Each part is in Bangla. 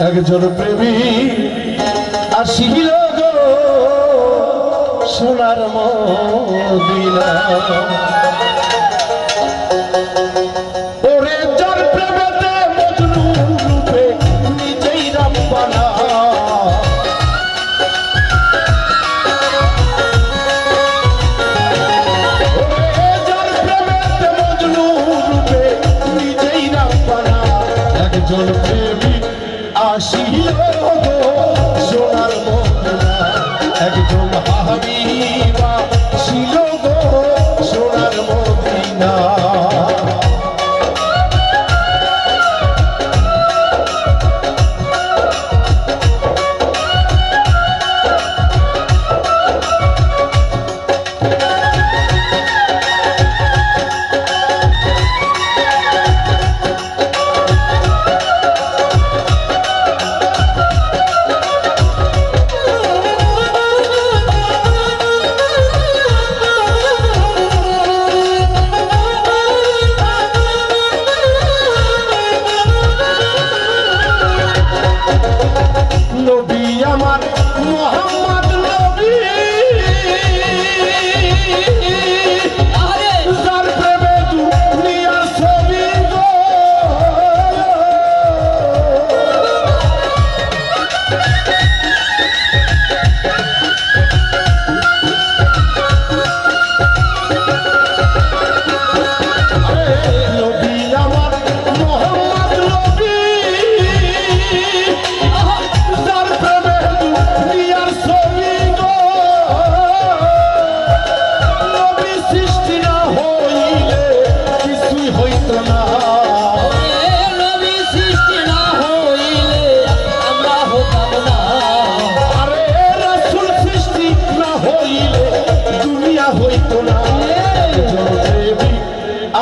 একজন প্রেমী আসিল গো সোনার মদিনা ওরে যার প্রেমেতে মজনু রূপে নিজেই রাব্বানা ওরে যার প্রেমেতে মজনু রূপে নিজেই রাব্বানা একজন প্রেমী আসিল গো সোনার মদিনা একজন হাবিবা ছিল গো সোনার মদিনা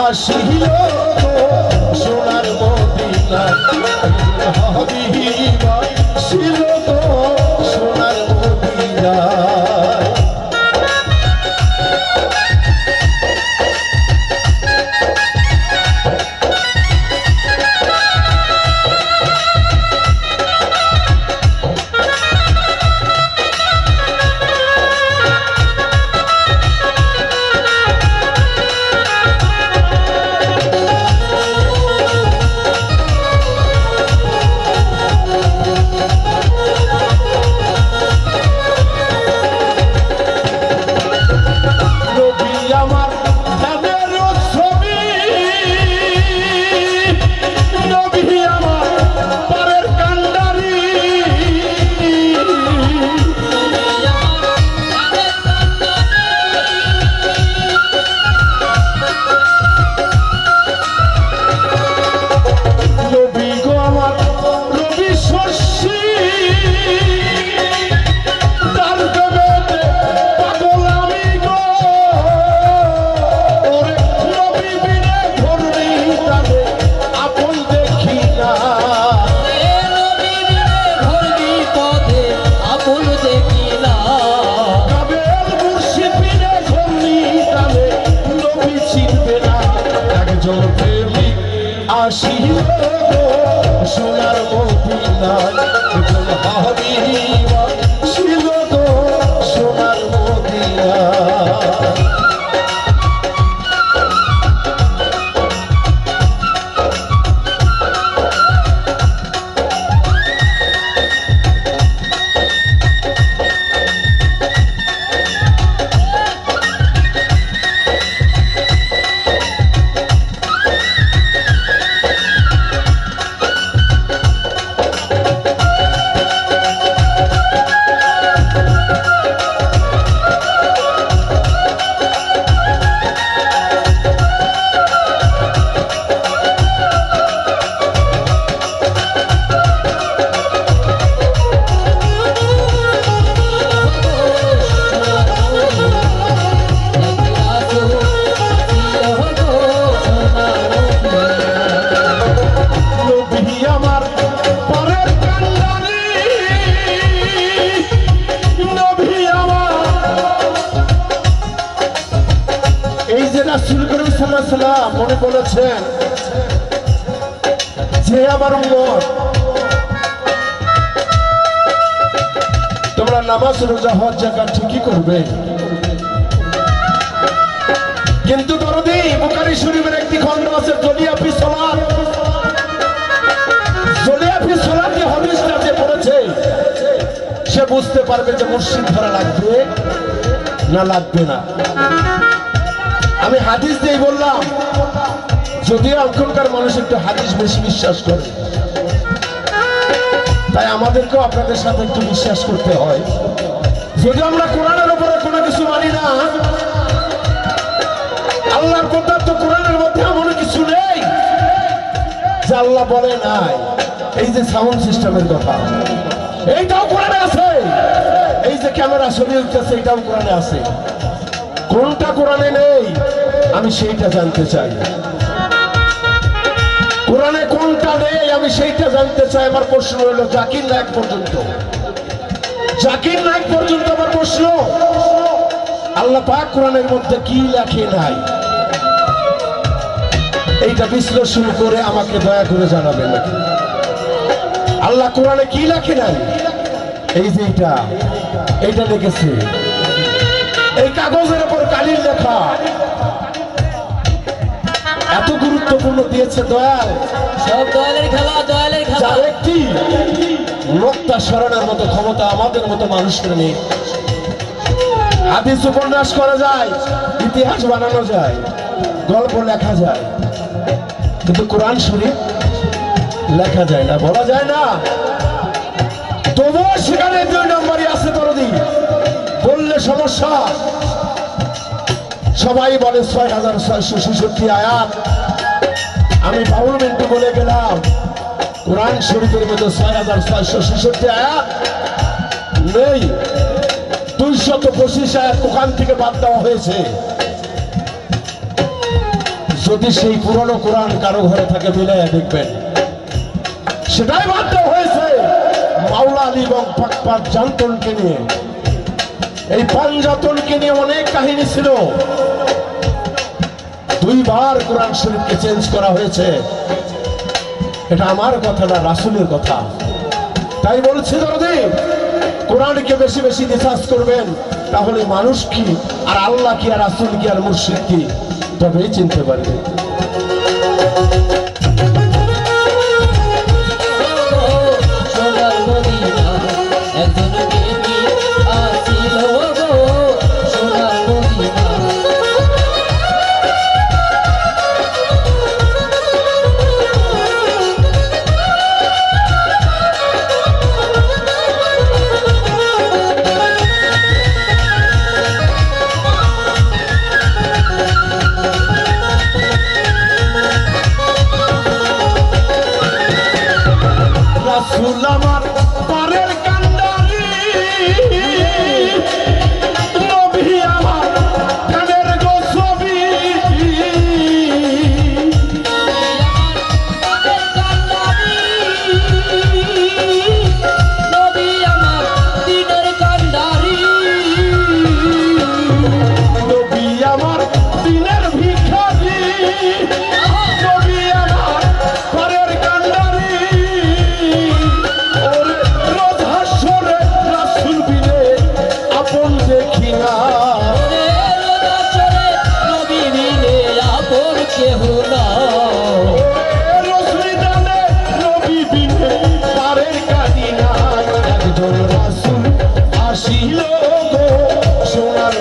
আসিল সোনার মদিনা হাবিবা ছিল তো সোনার মদিনা আসিল সোনার মদিনা একজন হাবিবা ছিল তো সোনার মদিনা মনে বলেছেন যে আমার উম্মত তোমরা নামাজ রোজা হজ যাকাত ঠিকই করবে, কিন্তু দরদি বুখারী শরীফের একটি খণ্ড আছে জলিয়া ফি সালাত, জলিয়া ফি সালাত হাদিসটা যে পড়েছে সে বুঝতে পারবে যে মুর্শিদ ধরা লাগবে না লাগবে না। আমি হাদিস দিয়ে বললাম, যদিও এখনকার মানুষ একটু হাদিস বেশি বিশ্বাস করে, তাই আমাদেরকেও আপনাদের সাথে একটু বিশ্বাস করতে হয়। যদি আমরা কোরআনের উপরে কোনো কিছু মানি না, আল্লাহর কথা তো কোরআনের মধ্যে এমন কিছু নেই যে আল্লাহ বলে নাই। এই যে সাউন্ড সিস্টেমের কথা, এইটাও কোরআনে আছে। এই যে ক্যামেরা ছবি উঠতেছে, এটাও কোরআনে আছে। কোনটা কোরআনে নেই আমি সেইটা জানতে চাই। কোরআনে কোনটা নেই আমি সেইটা জানতে চাই। আমার প্রশ্ন হলো জাকির নায়ক পর্যন্ত, জাকির নায়ক পর্যন্ত আমার প্রশ্ন, আল্লাহ পাক কোরআনের মধ্যে কি লেখে নাই এইটা বিশ্লেষণ করে আমাকে দয়া করে জানাবেন নাকি। আল্লাহ কোরআনে কি লেখে নাই? এই যে এইটা লিখেছে, এই কাগজের উপর কালির লেখা এত গুরুত্বপূর্ণ দিয়েছে দয়াল। সব দয়ালের খেলা, দয়ালের খেলা। যার একটি নোক্তা সরানোর মতো ক্ষমতা আমাদের মতো মানুষের নেই। হাদিস উপন্যাস করা যায়, ইতিহাস বানানো যায়, গল্প লেখা যায়, কিন্তু কোরআন শরীফ লেখা যায় না, বলা যায় না। তবুও সেখানে 2 নম্বরই আছে দরদি, বললে সমস্যা। সবাই বলে 6666 আয়াত, আমি বাউল মিন্টু বলে গেলাম কোরআন শরীফের মধ্যে 6666 আয়াত নেই। 225 আয়াত কোরআন থেকে বাদ দেওয়া হয়েছে। যদি সেই পুরনো কোরআন কারো ঘরে থাকে মিলাইয়া দেখবেন, সেটাই বাদ দেওয়া হয়েছে। মাওলা আলী এবং পাক জান্তনকে নিয়ে, এই পাঞ্জাতনকে নিয়ে অনেক কাহিনী ছিল। 2 বার কোরআন শরীফকে চেঞ্জ করা হয়েছে। এটা আমার কথা না, রাসূলের কথা। তাই বলছি দরদি, কোরআনকে বেশি বেশি রিসার্চ করবেন, তাহলে মানুষ কি আর আল্লাহ কি আর রাসূল কি আর মুর্শিদ কি তবেই চিনতে পারবে। রাসূল আমার পারের কান্ডারি, নবী আমার কানের গোছবি। নবী আমার দিনের কান্ডারি, নবী আমার দিনের ভিখারি, নবী আমার পারের কান্ডারি। দেখি না নবী বিনে আপন কেহ না, রসুলিদানে নবী বিনে পারের কাটি না। একজন রাসূল আসিল গো সোনার